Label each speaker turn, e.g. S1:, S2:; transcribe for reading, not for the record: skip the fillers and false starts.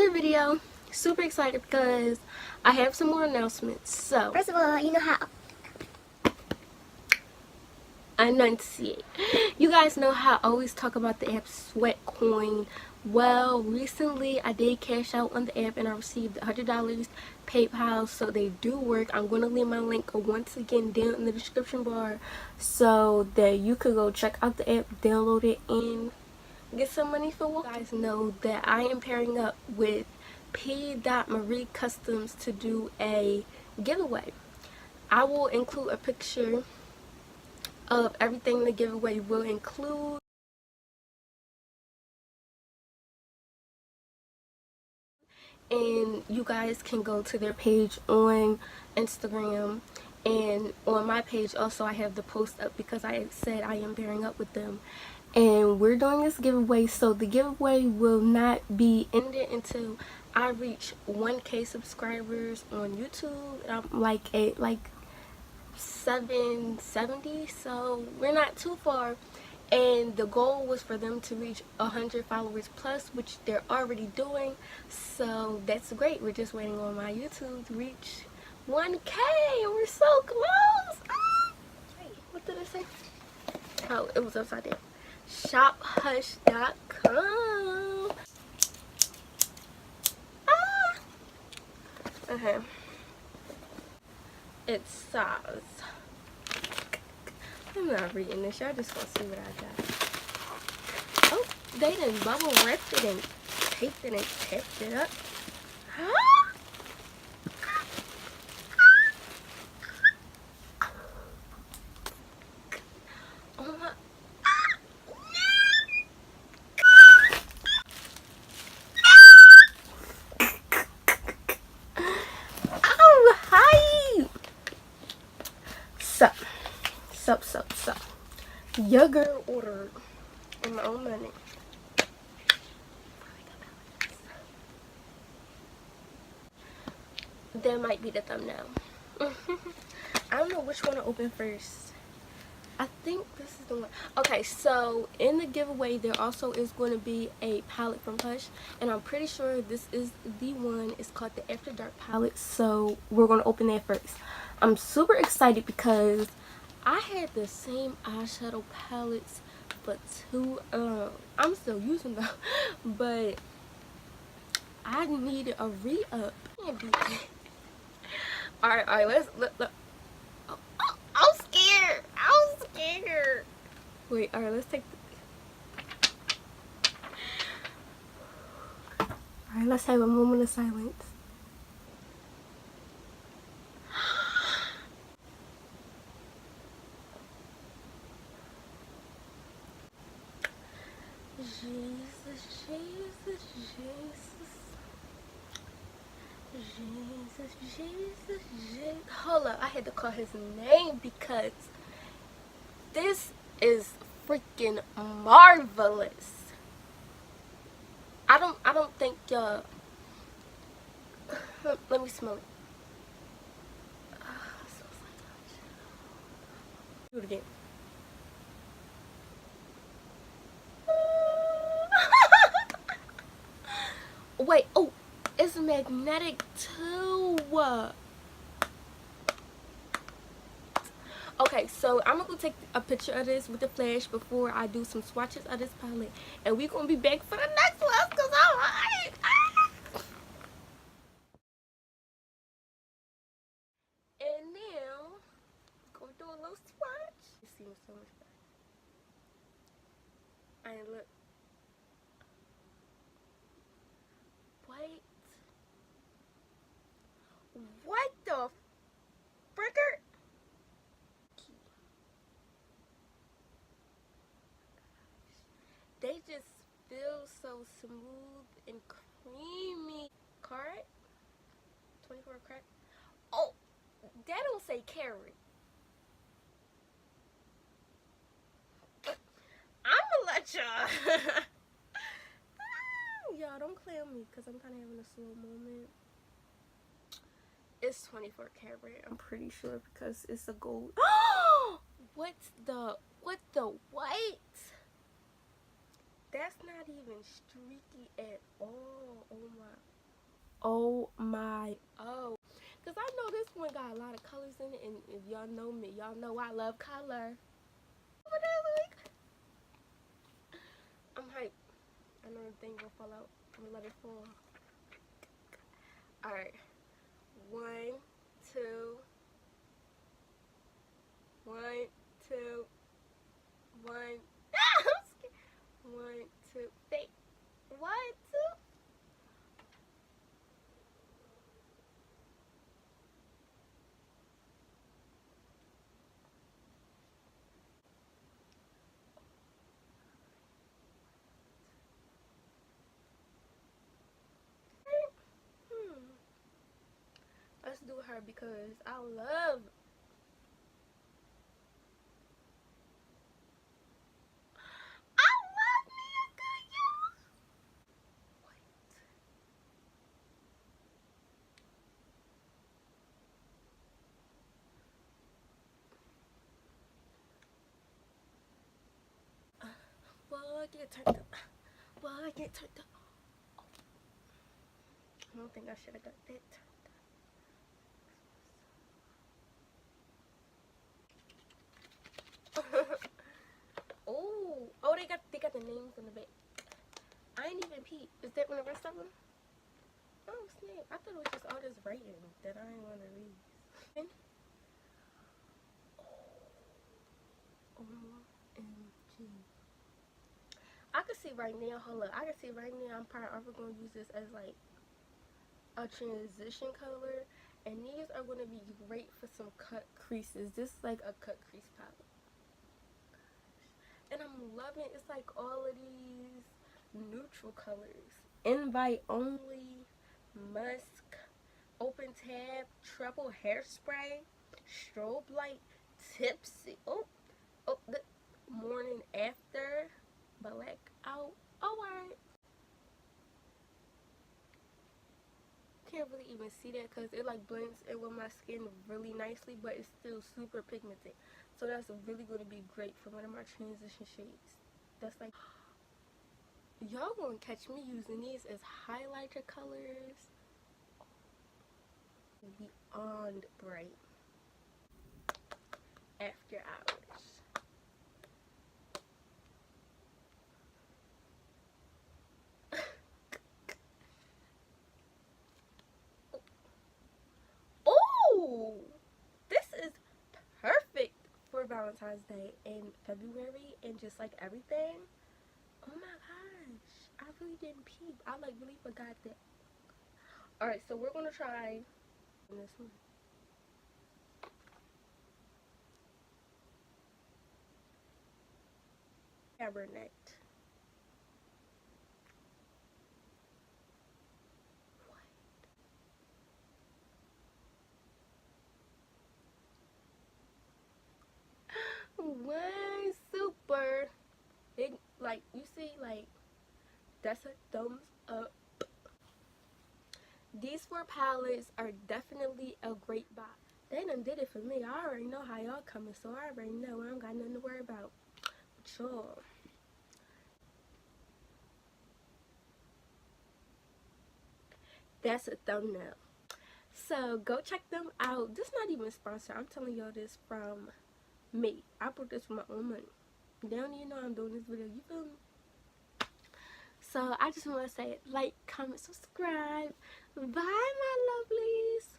S1: another video. Super excited because I have some more announcements. So
S2: first of all, you know how
S1: I enunciate. You guys know how I always talk about the app Sweatcoin. Well, recently I did cash out on the app and I received $100 PayPal, so they do work. I'm going to leave my link once again down in the description bar so that you could go check out the app, download it, and get some money for what. You guys know that I am pairing up with P.Marie Customs to do a giveaway. I will include a picture of everything the giveaway will include, and you guys can go to their page on Instagram, and on my page also I have the post up because I said I am pairing up with them and we're doing this giveaway. So the giveaway will not be ended until I reach 1K subscribers on YouTube. I'm like at 770, so we're not too far, and the goal was for them to reach 100 followers plus, which they're already doing, so that's great. We're just waiting on my YouTube to reach 1K and we're so close. Wait, what did I say? Oh, it was upside down. shophush.com. Okay, it says, I'm not reading this, y'all just gonna see what I got. Oh, they done bubble wrapped it and taped it and taped it up. Oh my. Oh, hi. So. Your girl ordered in my own money. That might be the thumbnail. I don't know which one to open first. I think this is the one. Okay, so in the giveaway there also is going to be a palette from Hush, and I'm pretty sure this is the one. It's called the After Dark palette, so we're going to open that first. I'm super excited because I had the same eyeshadow palettes but I'm still using them, but I needed a re-up. Alright, let's look. Oh, I'm scared. Wait, alright, let's take alright, let's have a moment of silence. Jesus. Hold up, I had to call his name because this is freaking marvelous. I don't think y'all. Let me smell it. Do it again. Wait, oh, it's magnetic too. Okay, so I'm gonna go take a picture of this with the flash before I do some swatches of this palette, and we're gonna be back for the next one because I'm hot. And now, gonna do a little swatch. It seems so much better. And look. Wait. What the fricker? They just feel so smooth and creamy. Card? 24 crack? Oh, that don't say carrot. I'ma let y'all. Y'all don't clown me because I'm kind of having a slow moment. It's 24 karat, I'm pretty sure, because it's a gold. What the white? That's not even streaky at all. Oh my. Oh my, oh. Because I know this one got a lot of colors in it, and if y'all know me, y'all know I love color. What I'm hyped. I know the thing will fall out. I'm gonna let it fall. Alright. 1, 2. 1, 2. 1. I'm scared. 1, 2. Fake. 1, 2. Hmm. Let's do her because I love me a good y'all. What? Well, I get turned up. Well, I get turned up. I don't think I should have got that turned up. Oh, they got the names on the back. I ain't even peep. Is that one of the rest of them? Oh snap! I thought it was just all this writing that I didn't want to read. OMG. I can see right now. Hold up. I can see right now. I'm probably gonna use this as like a transition color, and these are gonna be great for some cut creases. This is like a cut crease palette, and I'm loving. It's like all of these neutral colors. Invite only, musk, open tab, treble hairspray, strobe light, tipsy. Oh, the morning after, blackout. Oh, alright. Can't really even see that because it like blends in with my skin really nicely, but it's still super pigmented. So that's really going to be great for one of my transition shades. That's like, y'all gonna catch me using these as highlighter colors. Beyond bright after hours. Oh, this is perfect for Valentine's Day in February and just like everything. Oh my gosh, I really didn't peep. I like really forgot that. All right, so we're gonna try this one. Cabernet. What? Super. It, like, you see, like, that's a thumbs up. These 4 palettes are definitely a great buy. They done did it for me. I already know how y'all coming, so I already know I don't got nothing to worry about. But y'all, that's a thumbnail. So go check them out. This not even sponsored. I'm telling y'all this from me. I bought this with my own money. They don't even know I'm doing this video. You feel me? So I just want to say like, comment, subscribe. Bye, my lovelies.